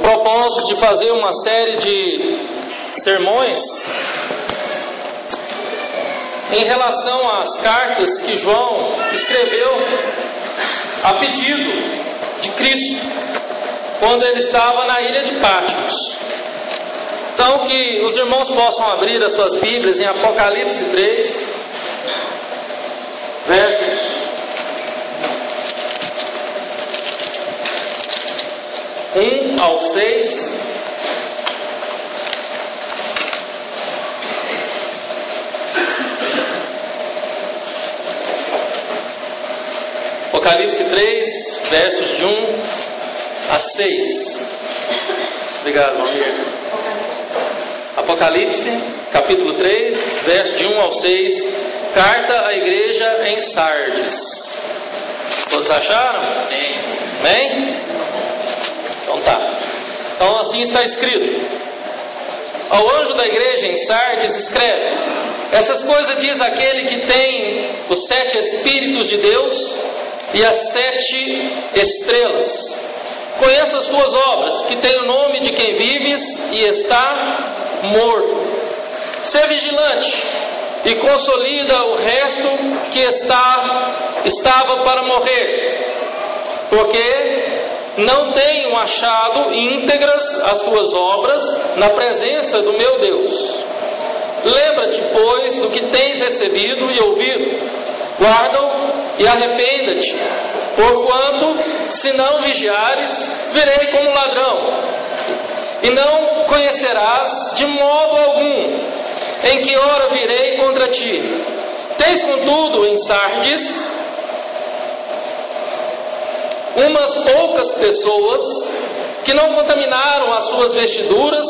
propósito de fazer uma série de sermões em relação às cartas que João escreveu a pedido de Cristo quando ele estava na ilha de Patmos. Então, que os irmãos possam abrir as suas Bíblias em Apocalipse 3, versos 1 ao 6. Apocalipse 3, versos de 1 a 6. Obrigado, Valmir. Apocalipse, capítulo 3, versos de 1 ao 6. Carta à igreja em Sardes. Todos acharam? Amém? Então tá. Então assim está escrito: ao anjo da igreja em Sardes escreve: essas coisas diz aquele que tem os 7 Espíritos de Deus e as 7 estrelas. Conheço as tuas obras, que tem o nome de quem vives e está morto. Sê vigilante e consolida o resto que estava para morrer, porque não tenho achado íntegras as tuas obras na presença do meu Deus. Lembra-te, pois, do que tens recebido e ouvido. Guarda-o e arrependa-te, porquanto, se não vigiares, virei como ladrão, e não conhecerás de modo algum em que hora virei contra ti. Tens, contudo, em Sardes umas poucas pessoas que não contaminaram as suas vestiduras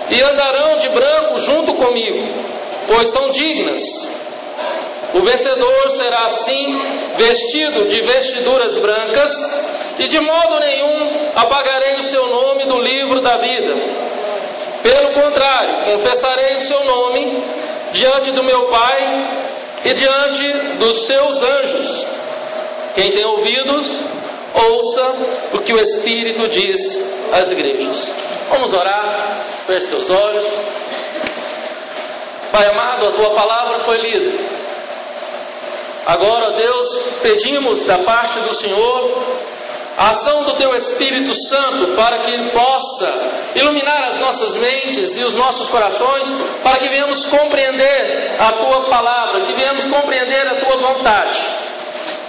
e andarão de branco junto comigo, pois são dignas. O vencedor será assim vestido de vestiduras brancas, e de modo nenhum apagarei o seu nome do livro da vida. Pelo contrário, confessarei o seu nome diante do meu Pai e diante dos seus anjos. Quem tem ouvidos, ouça o que o Espírito diz às igrejas. Vamos orar. Feche teus olhos. Pai amado, a tua palavra foi lida. Agora, ó Deus, pedimos da parte do Senhor a ação do Teu Espírito Santo para que Ele possa iluminar as nossas mentes e os nossos corações, para que venhamos compreender a Tua palavra, que venhamos compreender a Tua vontade.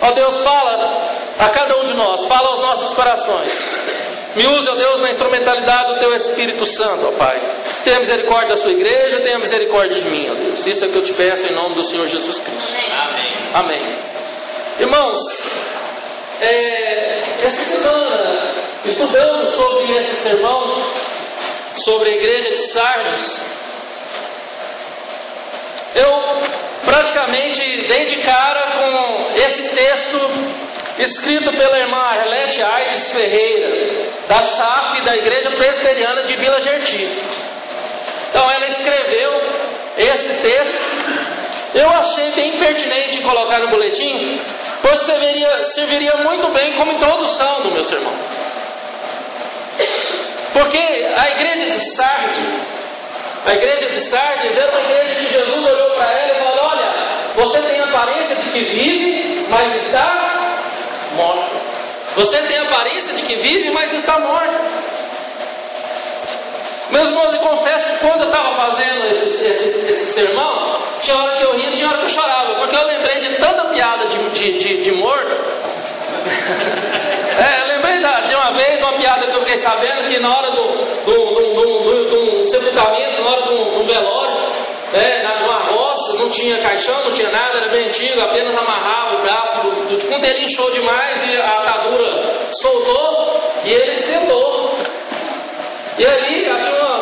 Ó Deus, fala a cada um de nós, fala aos nossos corações. Me use, ó Deus, na instrumentalidade do Teu Espírito Santo, ó Pai. Tenha misericórdia da Sua igreja, tenha misericórdia de mim, ó Deus. Isso é que eu te peço em nome do Senhor Jesus Cristo. Amém. Amém. Irmãos, essa semana, estudando sobre esse sermão, sobre a igreja de Sardes, eu praticamente dei de cara com esse texto escrito pela irmã Arlete Aides Ferreira, da SAF, da Igreja Presbiteriana de Vila Gerti. Então ela escreveu esse texto. Eu achei bem pertinente colocar no boletim, pois serviria muito bem como introdução do meu sermão. Porque a igreja de Sardes era uma igreja que Jesus olhou para ela e falou: olha, você tem aparência de que vive, mas está morto. Você tem aparência de que vive, mas está morto. Meus irmãos, eu confesso que quando eu estava fazendo esse sermão, tinha hora que eu ria, tinha hora que eu chorava, porque eu lembrei de tanta piada de morto. Eu lembrei de uma vez, de uma piada que eu fiquei sabendo, que na hora do sepultamento, na hora do velório, numa roça, não tinha caixão, não tinha nada, era bem antigo, apenas amarrava o braço, um telinho inchou demais e a atadura soltou e ele se sentou. E ali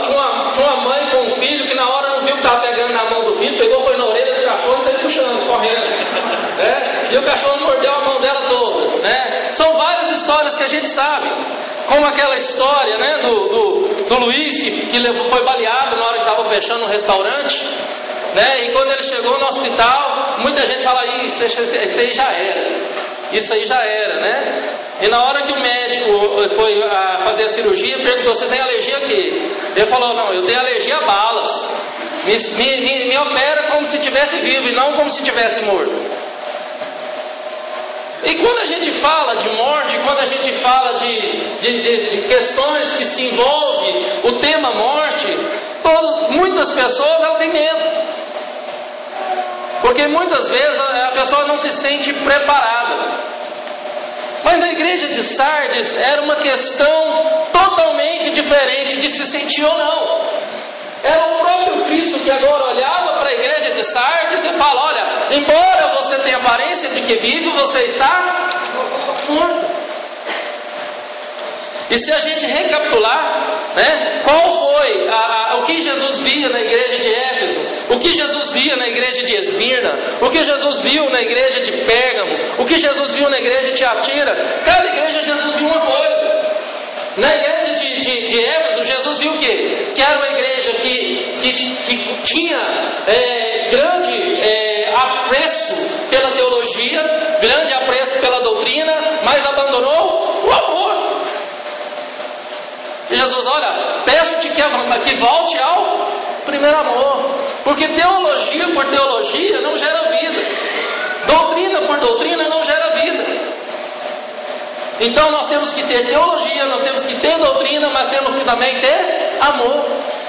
tinha uma mãe com um filho que na hora não viu que estava pegando na mão do filho, pegou, foi na orelha do cachorro e saiu puxando, correndo. E o cachorro mordeu a mão dela toda. São várias histórias que a gente sabe, como aquela história do Luiz que foi baleado na hora que estava fechando um restaurante. E quando ele chegou no hospital, muita gente fala: isso aí já era. E na hora que o médico foi fazer a cirurgia, perguntou: você tem alergia a quê? Ele falou: não, eu tenho alergia a balas. Me opera como se estivesse vivo e não como se estivesse morto. E quando a gente fala de morte, quando a gente fala de questões que se envolve o tema morte, muitas pessoas elas têm medo. Porque muitas vezes a pessoa não se sente preparada. Mas na igreja de Sardes era uma questão totalmente diferente de se sentir ou não. Era o próprio Cristo que agora olhava para a igreja de Sardes e fala: olha, embora você tenha aparência de que vive, você está morto. E se a gente recapitular, né, qual foi o que Jesus via na igreja de Éfeso, o que Jesus via na igreja de Esmirna, o que Jesus viu na igreja de Pérgamo, o que Jesus viu na igreja de Tiatira, cada igreja Jesus viu uma coisa. Na igreja de Éfeso, Jesus viu o quê? Que era uma igreja que tinha grande apreço pela teologia, grande apreço pela doutrina, mas abandonou o amor. E Jesus: olha, peço-te que volte ao primeiro amor. Porque teologia por teologia não gera vida. Doutrina por doutrina não gera vida. Então nós temos que ter teologia, nós temos que ter doutrina, mas temos que também ter amor.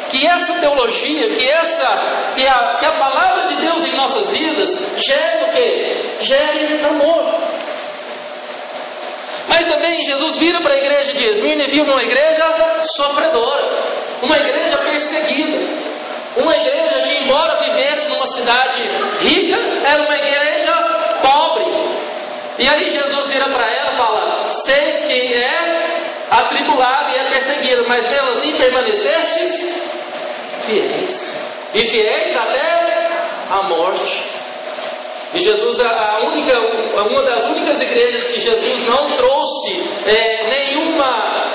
Que essa teologia, que a palavra de Deus em nossas vidas gere o quê? Gere amor. Mas também Jesus vira para a igreja de Esmirna e viu uma igreja sofredora, uma igreja perseguida, uma igreja que, embora vivesse numa cidade rica, era uma igreja pobre. E aí Jesus vira para ela e fala: seis que é atribulado e é perseguido, mas mesmo assim permanecestes fiéis, e fiéis até a morte. E Jesus, uma das únicas igrejas que Jesus não trouxe nenhuma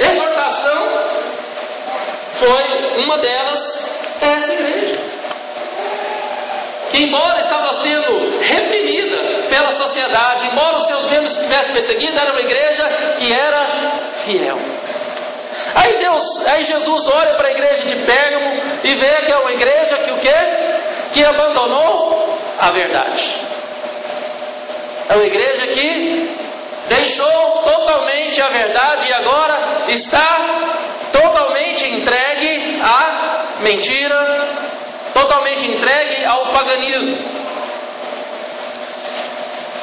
exortação, foi uma delas, essa igreja, que embora estava sendo reprimida pela sociedade, embora os seus membros estivessem perseguidos, era uma igreja que era fiel. Aí Jesus olha para a igreja de Pérgamo e vê que é uma igreja que o quê? Que abandonou a verdade. É uma igreja que deixou totalmente a verdade e agora está totalmente entregue à mentira, totalmente entregue ao paganismo.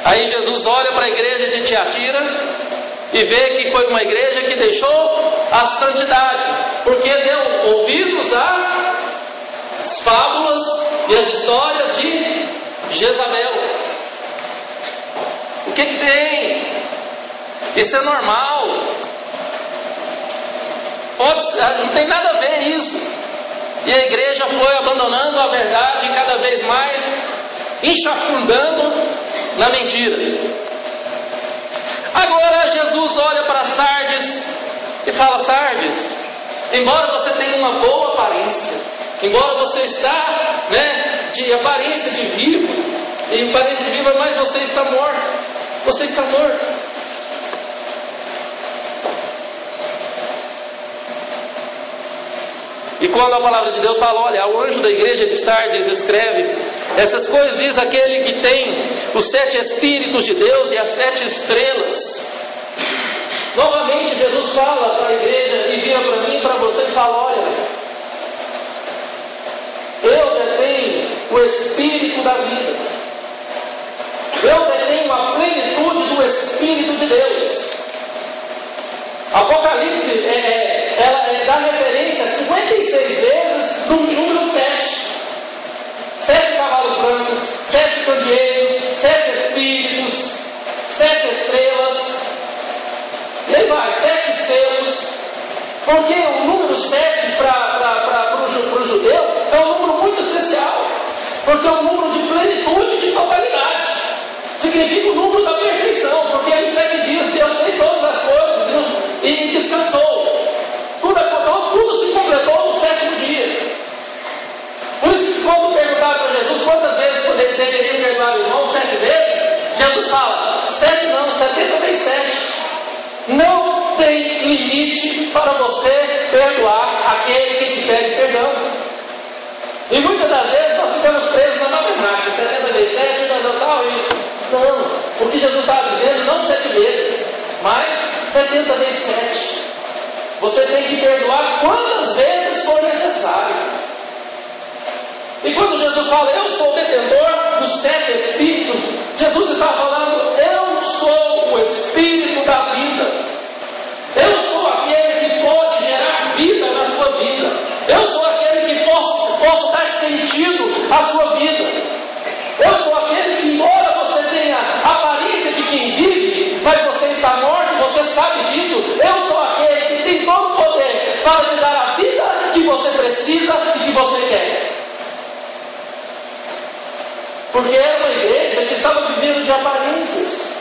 Aí Jesus olha para a igreja de Tiatira e vê que foi uma igreja que deixou a santidade, porque deu ouvidos às fábulas e às histórias de Jezabel. O que tem? Isso é normal. Não tem nada a ver isso. E a igreja foi abandonando a verdade cada vez mais, enxafundando na mentira. Agora Jesus olha para Sardes e fala: Sardes, embora você tenha uma boa aparência, embora você está, de aparência de vivo, mas você está morto. Você está morto. E quando a palavra de Deus fala: olha, o anjo da igreja de Sardes escreve: essas coisas diz aquele que tem os 7 Espíritos de Deus e as 7 estrelas. Novamente Jesus fala para a igreja e vira para mim e para você e fala: olha, eu detenho o Espírito da vida, eu detenho a plenitude do Espírito de Deus. Apocalipse ela dá referência 56 vezes no número 7. 7 cavalos brancos, 7 candeeiros, 7 espíritos, 7 estrelas, e aí vai, 7 selos. Porque o número 7 para o judeu é um número muito especial, porque é um número de plenitude, de totalidade. Significa o número da perfeição, porque em 7 dias Deus fez todas as coisas e descansou. Tudo se completou no 7º dia. Por isso que quando perguntaram para Jesus quantas vezes ele deveria perdoar o irmão, 7 vezes, Jesus fala: 7 não, 77. E muitas das vezes nós ficamos presos na matemática, 70 vezes 7, tal, e não, o que Jesus estava dizendo, não 7 vezes, mas 70 vezes 7. Você tem que perdoar quantas vezes for necessário. E quando Jesus fala, eu sou o detentor dos 7 Espíritos, Jesus está falando, eu sou o Espírito da vida. Eu sou aquele que pode gerar vida na sua vida. Eu sou aquele que posso dar sentido à sua vida. Eu sou aquele que, embora você tenha aparência de quem vive, mas você está morto, você sabe disso. Eu sou aquele que tem todo o poder para te dar a vida que você precisa e que você quer. Porque era uma igreja que estava vivendo de aparências.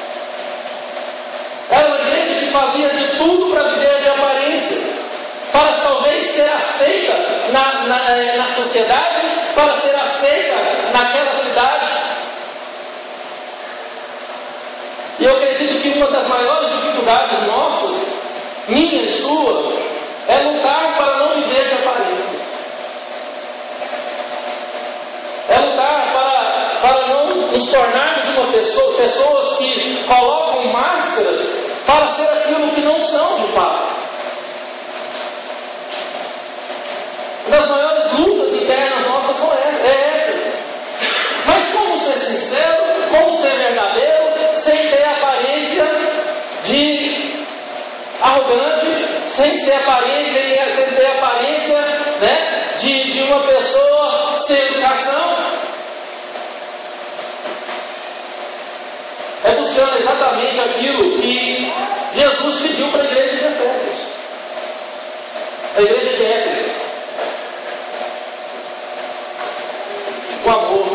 Era uma igreja que fazia de tudo para viver de aparência. Para talvez ser aceita na sociedade, para ser aceita naquela cidade. E eu acredito que uma das maiores dificuldades nossas, minha e sua, é lutar para não viver de aparência. É lutar para não nos tornarmos pessoas que colocam máscaras para ser aquilo que não são de fato. Uma das maiores lutas internas nossas é essa. Mas como ser sincero, como ser verdadeiro, sem ter aparência de arrogante, sem ter aparência, né, de uma pessoa sem educação. É buscando exatamente aquilo que Jesus pediu para a igreja de Éfeso. A igreja de Éfeso. O amor.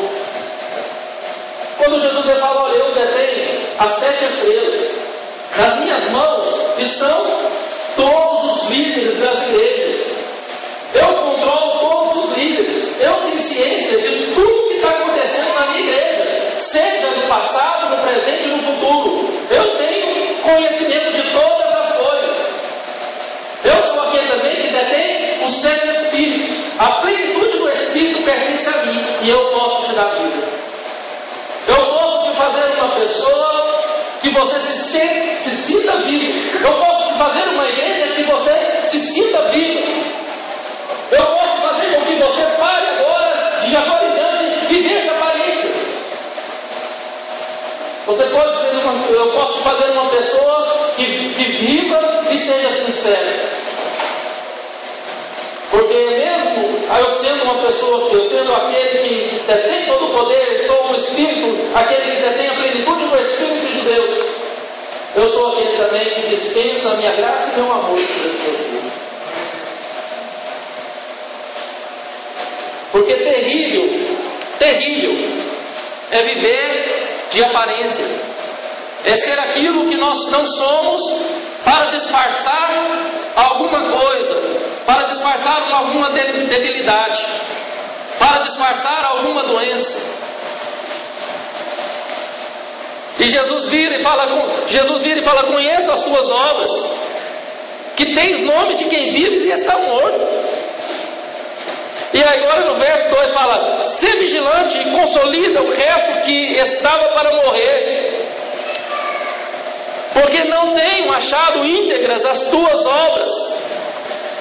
Quando Jesus fala, olha, eu detenho as 7 estrelas. Nas minhas mãos estão todos os líderes das igrejas. Eu controlo todos os líderes. Eu tenho ciência de tudo que está acontecendo na minha igreja, seja no passado, no presente e no futuro. Eu tenho conhecimento de todas as coisas. Eu sou aquele também que detém os 7 Espíritos. A plenitude do Espírito pertence a mim e eu posso te dar vida. Eu posso te fazer uma pessoa que você se sinta vivo. Eu posso te fazer uma igreja que você se sinta vivo. Eu posso fazer com que você pare agora, de agora em diante, viver de aparência. Eu posso te fazer uma pessoa que viva e seja sincera. Porque mesmo eu sendo uma pessoa, eu sendo aquele que detém todo o poder, sou um Espírito, aquele que detém a plenitude do Espírito de Deus, eu sou aquele também que dispensa a minha graça e meu amor por esse Espírito. Porque terrível é viver de aparência. É ser aquilo que nós não somos para disfarçar alguma coisa, para disfarçar alguma debilidade, para disfarçar alguma doença. E Jesus vira e fala, conheço as suas obras, que tens nome de quem vives e está morto. E agora no verso 2 fala, sê vigilante e consolida o resto que estava para morrer, porque não tenho achado íntegras as tuas obras,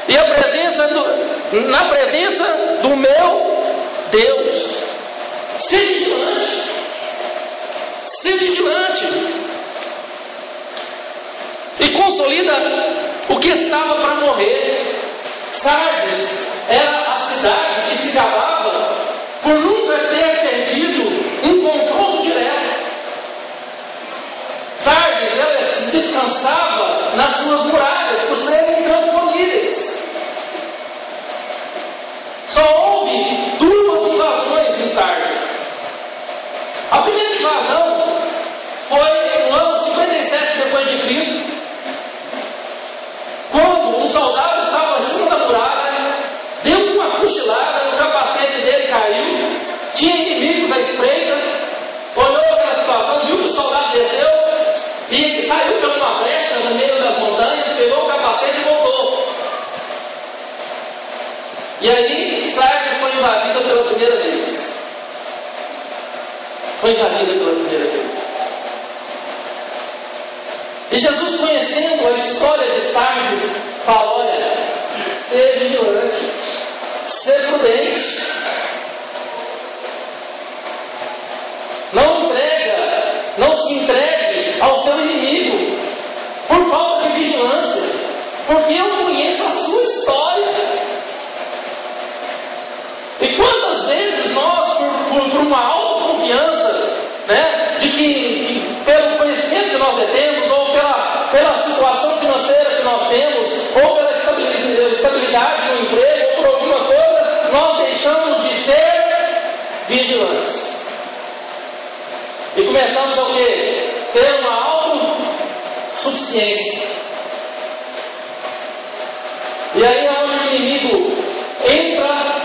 e na presença do meu Deus. Sê vigilante, e consolida o que estava para morrer. Sardes era a cidade que se gabava por nunca ter perdido um confronto direto. Sardes, ela descansava nas suas muralhas por serem intransponíveis. Só houve 2 invasões em Sardes. A primeira invasão foi no ano 57 depois de Cristo, quando um soldado estava em cima da muralha, deu uma cochilada, o capacete dele caiu, tinha inimigos à espreita, olhou aquela situação, viu que o soldado desceu e saiu por uma brecha no meio das montanhas, pegou o capacete e voltou. E aí Sardes foi invadida pela primeira vez. Foi invadida pela primeira vez. E Jesus, conhecendo a história de Sardes, fala: olha, ser vigilante, ser prudente. Não se entregue ao seu inimigo por falta de vigilância, porque eu conheço a sua história. E quantas vezes nós, por uma autoconfiança, né, de que pelo conhecimento que nós detemos, ou pela situação financeira que nós temos, ou pela estabilidade no emprego, ou por alguma coisa, nós deixamos de ser vigilantes. E começamos a o quê? Ter uma autossuficiência. E aí é onde o inimigo entra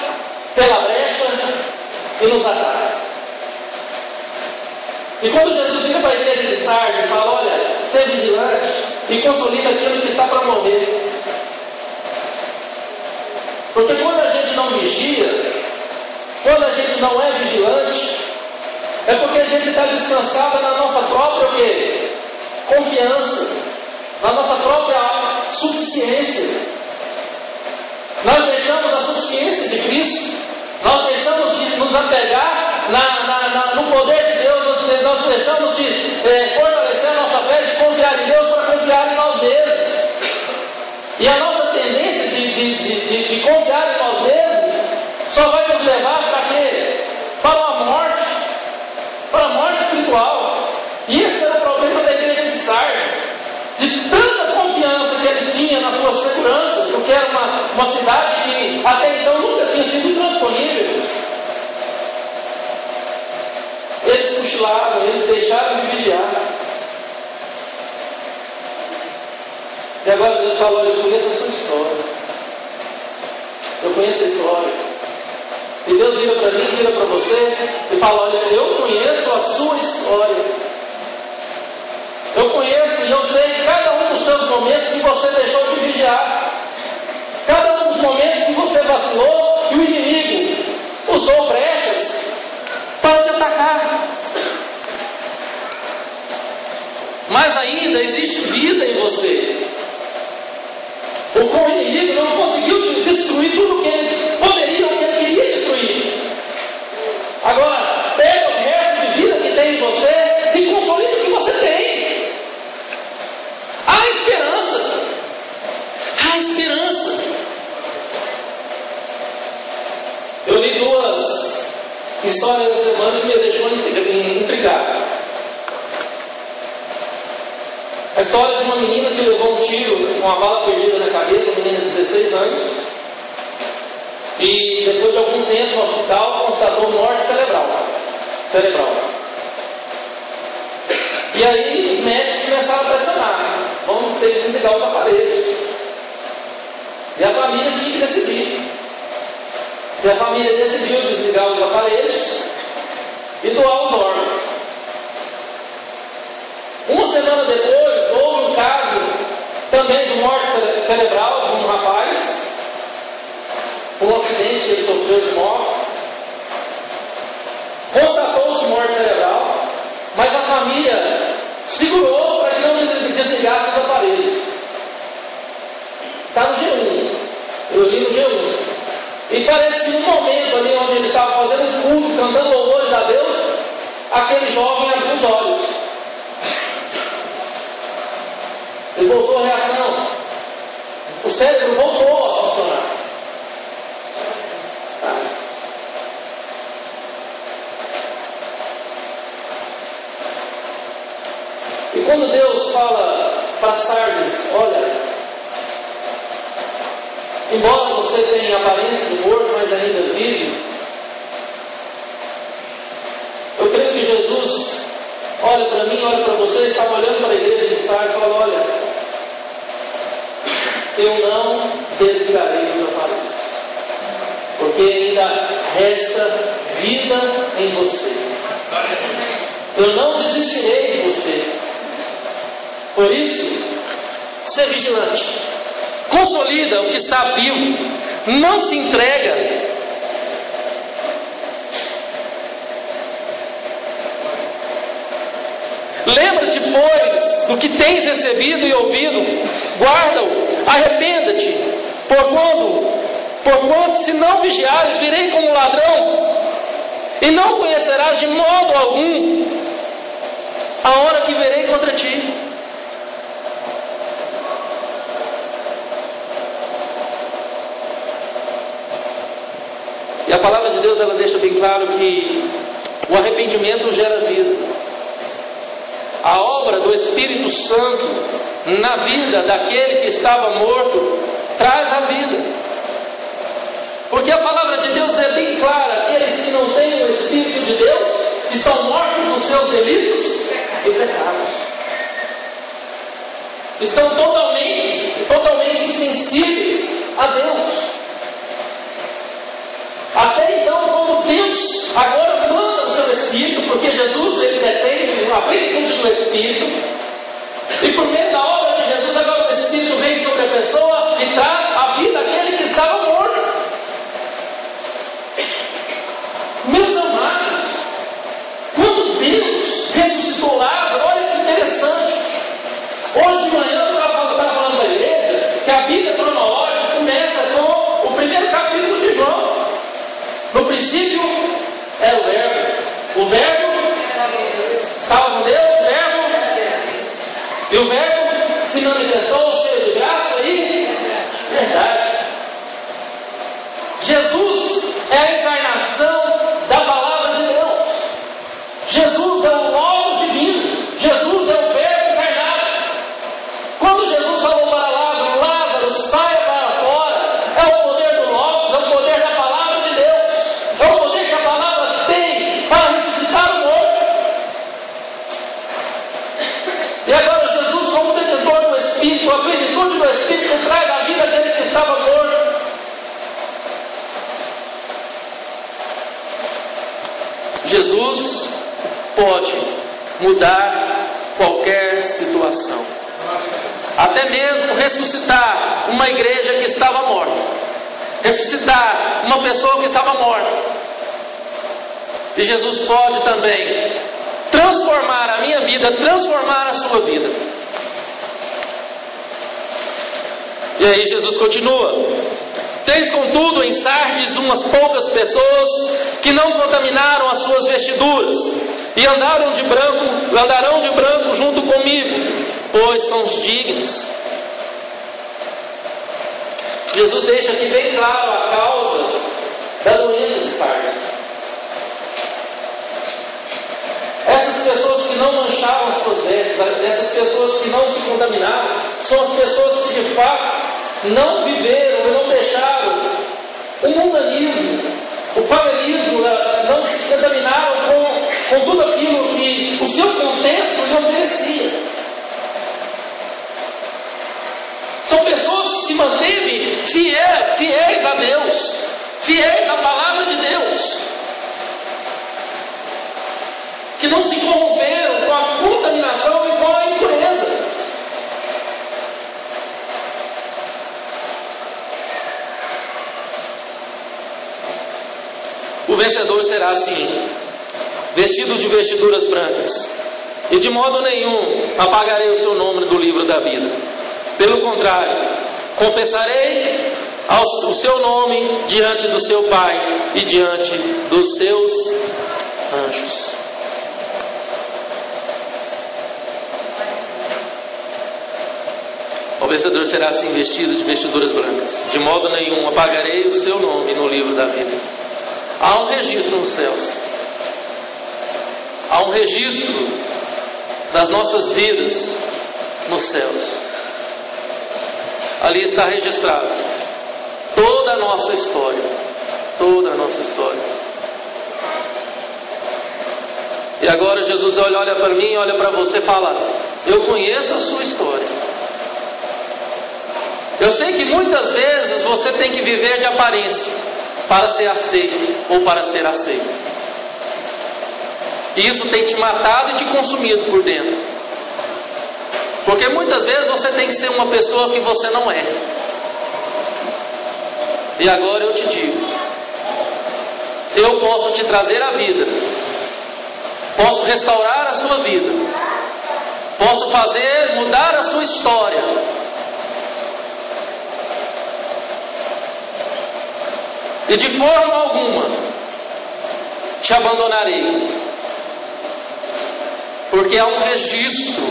pela brecha e nos ataca. E quando Jesus vira para a igreja de Sardes e fala: olha, ser vigilante e consolida aquilo que está para morrer. Porque quando a gente não vigia, quando a gente não é vigilante, é porque a gente está descansado na nossa própria o quê? Confiança, na nossa própria suficiência. Nós deixamos a suficiência de Cristo, nós deixamos de nos apegar no poder de Deus, nós deixamos de fortalecer a nossa fé, de confiar em Deus para confiar em nós mesmos. E a nossa tendência de confiar em nós mesmos só vai nos levar para quê? Para a morte espiritual. E esse era o problema da igreja de Sardes, de tanta confiança que eles tinham na sua segurança, porque era uma cidade que até então nunca tinha sido intransponível. Eles cochilavam, eles deixaram de vigiar. E agora Deus fala: olha, eu conheço a sua história. Eu conheço a história. E Deus vira para mim, vira para você e fala: olha, eu conheço a sua história. Eu conheço e eu sei cada um dos seus momentos que você deixou de vigiar. Cada um dos momentos que você vacilou e o inimigo usou brechas para te atacar. Mas ainda existe vida em você. O inimigo não conseguiu te destruir tudo o que ele poderia, o que ele queria destruir. Agora, pega o resto de vida que tem em você e consolida o que você tem. Há esperança. Há esperança. Eu li duas histórias da semana que me deixou intrigado. A história de uma menina que levou um tiro com uma bala perdida na cabeça, uma menina de 16 anos, e depois de algum tempo no hospital constatou morte cerebral. E aí os médicos começaram a pressionar: vamos ter que desligar os aparelhos. E a família tinha que decidir. E a família decidiu desligar os aparelhos e doar os órgãos. Uma semana depois, houve um caso também de morte cerebral de um rapaz, um acidente que ele sofreu de morte. Constatou-se morte cerebral, mas a família segurou para que não desligasse os aparelhos. Está no G1, eu li no G1. E parece que no momento ali onde ele estava fazendo um culto, cantando louvores a Deus, aquele jovem abriu os olhos. Ele voltou a reação. O cérebro voltou a funcionar. E quando Deus fala para Sardes: olha, embora você tenha aparência de morto, mas ainda vive, eu creio que Jesus olha para mim, olha para você, estava olhando para a igreja de Sardes e fala: olha, eu não desligarei os aparelhos, porque ainda resta vida em você. Eu não desistirei de você. Por isso, ser vigilante. Consolida o que está vivo. Não se entrega. Lembra-te, pois, do que tens recebido e ouvido, guarda-o, arrependa-te, porquanto se não vigiares, virei como ladrão, e não conhecerás de modo algum a hora que virei contra ti. E a palavra de Deus, ela deixa bem claro que o arrependimento gera vida. A obra do Espírito Santo na vida daquele que estava morto traz a vida. Porque a palavra de Deus é bem clara: aqueles que não têm o Espírito de Deus estão mortos nos seus delitos e pecados. Estão totalmente insensíveis a Deus. Até então, quando Deus agora manda o seu Espírito, porque Jesus, ele detém a plenitude do Espírito, e por meio da obra de Jesus, agora o Espírito vem sobre a pessoa e traz a vida àquele que estava morto. Meus amados, quando Deus ressuscitou Lázaro, olha que interessante. Hoje de manhã eu estava falando para a igreja que a Bíblia cronológica começa com o primeiro capítulo de João. No princípio era o Verbo estava com Deus, e o Verbo se manifestou cheio de graça e verdade. Jesus é a encarnação da palavra de Deus. Jesus é o Logos divino. Jesus é o Verbo encarnado. Quando Jesus falou para Lázaro: Lázaro, saia para fora, é o poder do Logos, é o poder da palavra de Deus, é o poder que a palavra tem para ressuscitar o morto. E agora Jesus, como detentor do Espírito, a plenitude do Espírito traz a vida daquele que estava morto. Jesus pode mudar qualquer situação, até mesmo ressuscitar uma igreja que estava morta, ressuscitar uma pessoa que estava morta. E Jesus pode também transformar a minha vida, transformar a sua vida. E aí Jesus continua: tens contudo em Sardes umas poucas pessoas que não contaminaram as suas vestiduras, e andarão de branco junto comigo, pois são os dignos. Jesus deixa aqui bem claro a causa da doença de Sardes. Essas pessoas que não manchavam as suas vestes, essas pessoas que não se contaminaram, são as pessoas que de fato não viveram e não deixaram o mundanismo, o paganismo, não se contaminaram com tudo aquilo que o seu contexto lhe oferecia. São pessoas que se manteve fiéis a Deus, fiéis à palavra de Deus, que não se corromperam com a contaminação e com a impureza. O vencedor será assim, vestido de vestiduras brancas, e de modo nenhum apagarei o seu nome do livro da vida. Pelo contrário, confessarei o seu nome diante do seu Pai e diante dos seus anjos. O vencedor será assim, vestido de vestiduras brancas. De modo nenhum apagarei o seu nome no livro da vida. Há um registro nos céus. Há um registro das nossas vidas nos céus. Ali está registrado toda a nossa história. Toda a nossa história. E agora Jesus olha para mim, olha para você e fala: eu conheço a sua história. Eu sei que muitas vezes você tem que viver de aparência para ser aceito ou para ser aceito. E isso tem te matado e te consumido por dentro. Porque muitas vezes você tem que ser uma pessoa que você não é. E agora eu te digo: eu posso te trazer a vida, posso restaurar a sua vida, Posso fazer mudar a sua história. E de forma alguma te abandonarei. Porque há um registro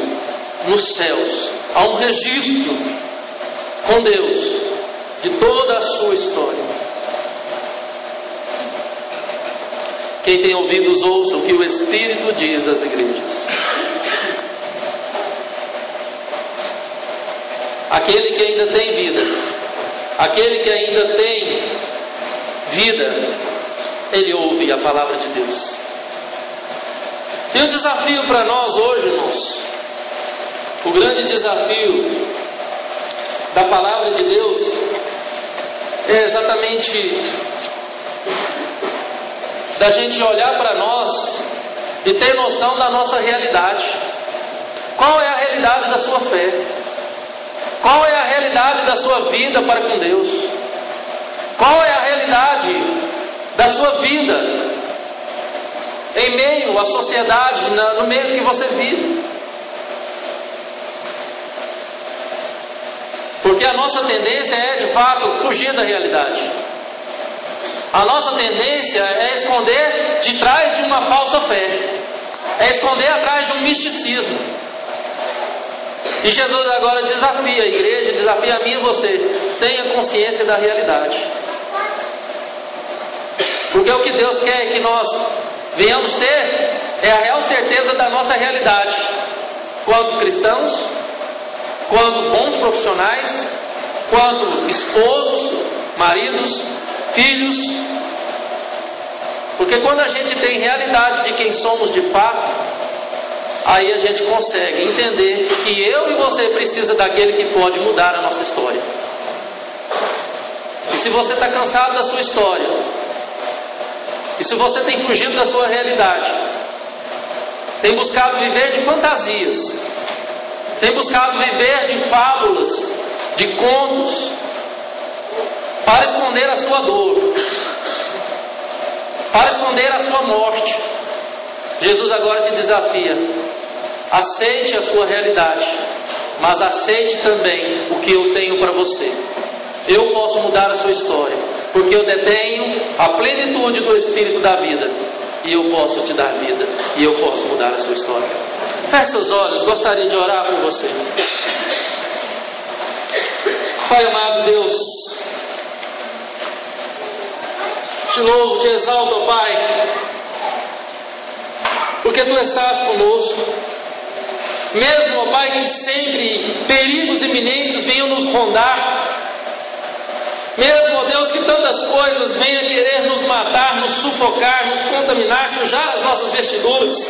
nos céus, há um registro com Deus de toda a sua história. Quem tem ouvidos ouça o que o Espírito diz às igrejas. Aquele que ainda tem vida, aquele que ainda tem vida, ele ouve a palavra de Deus. E o desafio para nós hoje, irmãos, o grande desafio da palavra de Deus é exatamente da gente olhar para nós e ter noção da nossa realidade. Qual é a realidade da sua fé? Qual é a realidade da sua vida para com Deus? Qual é a realidade da sua vida em meio à sociedade, no meio que você vive? Porque a nossa tendência é, de fato, fugir da realidade. A nossa tendência é esconder de trás de uma falsa fé, é esconder atrás de um misticismo. E Jesus agora desafia a igreja, desafia a mim e você: tenha consciência da realidade. Porque o que Deus quer que nós venhamos ter é a real certeza da nossa realidade, quanto cristãos, quanto bons profissionais, quanto esposos, maridos, filhos. Porque quando a gente tem realidade de quem somos de fato, aí a gente consegue entender que eu e você precisa daquele que pode mudar a nossa história. E se você está cansado da sua história, e se você tem fugido da sua realidade, tem buscado viver de fantasias, tem buscado viver de fábulas, de contos, para esconder a sua dor, para esconder a sua morte, Jesus agora te desafia: aceite a sua realidade, mas aceite também o que eu tenho para você. Eu posso mudar a sua história, porque eu detenho a plenitude do Espírito da vida, e eu posso te dar vida, e eu posso mudar a sua história. Feche seus olhos, gostaria de orar por você. Pai amado Deus, te louvo, te exalto, ó Pai, porque Tu estás conosco. Mesmo, ó Pai, que sempre perigos iminentes venham nos rondar, mesmo, ó Deus, que tantas coisas venham querer nos matar, nos sufocar, nos contaminar, sujar as nossas vestiduras,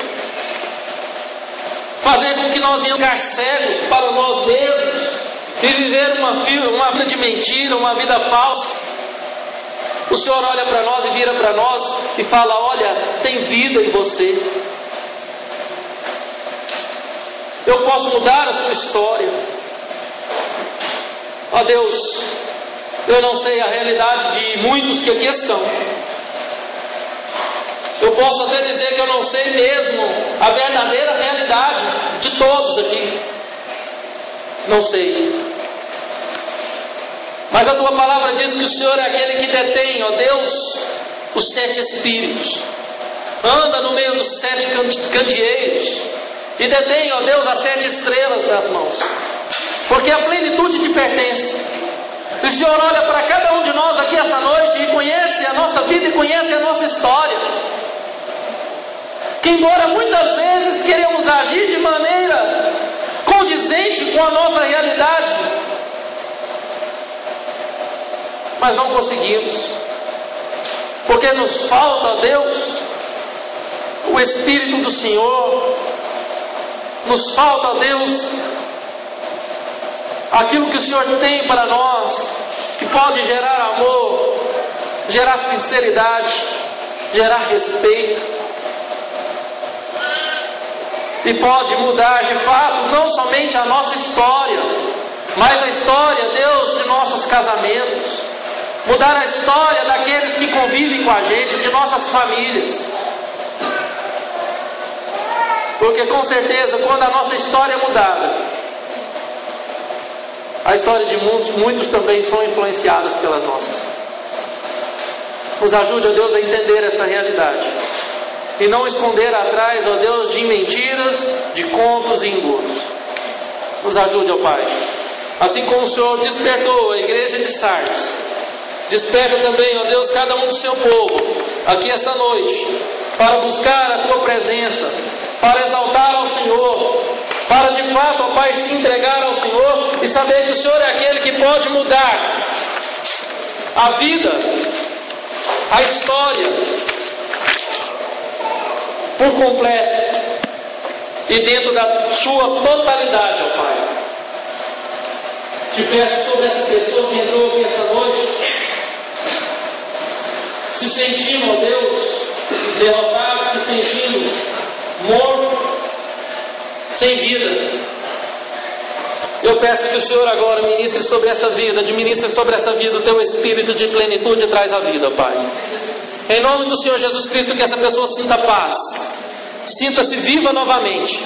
fazer com que nós venhamos ficar cegos para nós mesmos e viver uma vida de mentira, uma vida falsa. O Senhor olha para nós e vira para nós e fala: olha, tem vida em você. Eu posso mudar a sua história. Ó Deus, eu não sei a realidade de muitos que aqui estão. Eu posso até dizer que eu não sei mesmo a verdadeira realidade de todos aqui. Não sei. Mas a Tua palavra diz que o Senhor é aquele que detém, ó Deus, os 7 espíritos. Anda no meio dos 7 candeeiros e detém, ó Deus, as 7 estrelas nas mãos. Porque a plenitude te pertence. E o Senhor olha para cada um de nós aqui essa noite e conhece a nossa vida e conhece a nossa história. Que embora muitas vezes queremos agir de maneira condizente com a nossa realidade, mas não conseguimos, porque nos falta, ó Deus, o Espírito do Senhor, nos falta, ó Deus, aquilo que o Senhor tem para nós, que pode gerar amor, gerar sinceridade, gerar respeito, e pode mudar de fato não somente a nossa história, mas a história, Deus, de nossos casamentos, mudar a história daqueles que convivem com a gente, de nossas famílias. Porque com certeza, quando a nossa história é mudada, a história de muitos também são influenciadas pelas nossas. Nos ajude, ó Deus, a entender essa realidade e não esconder atrás, ó Deus, de mentiras, de contos e engodos. Nos ajude, ó Pai. Assim como o Senhor despertou a igreja de Sardes, desperta também, ó Deus, cada um do seu povo aqui esta noite, para buscar a Tua presença, para exaltar ao Senhor, para de fato, ó Pai, se entregar ao Senhor e saber que o Senhor é aquele que pode mudar a vida, a história, por completo e dentro da sua totalidade, ó Pai. Te peço sobre essa pessoa que entrou aqui essa noite, se sentindo, ó Deus, derrotado, se sentindo morto, sem vida. Eu peço que o Senhor agora ministre sobre essa vida, administre sobre essa vida o Teu Espírito de plenitude e traz a vida, Pai. Em nome do Senhor Jesus Cristo, que essa pessoa sinta paz, sinta-se viva novamente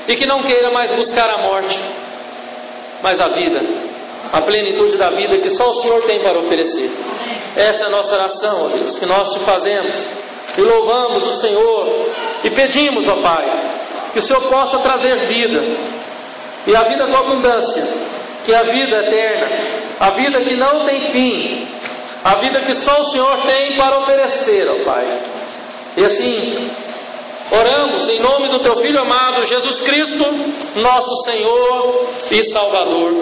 e que não queira mais buscar a morte, mas a vida, a plenitude da vida que só o Senhor tem para oferecer. Essa é a nossa oração, ó Deus, que nós te fazemos e louvamos o Senhor e pedimos, ó Pai, que o Senhor possa trazer vida, e a vida com abundância, que é a vida eterna, a vida que não tem fim, a vida que só o Senhor tem para oferecer, ó Pai. E assim, oramos em nome do Teu Filho amado, Jesus Cristo, nosso Senhor e Salvador.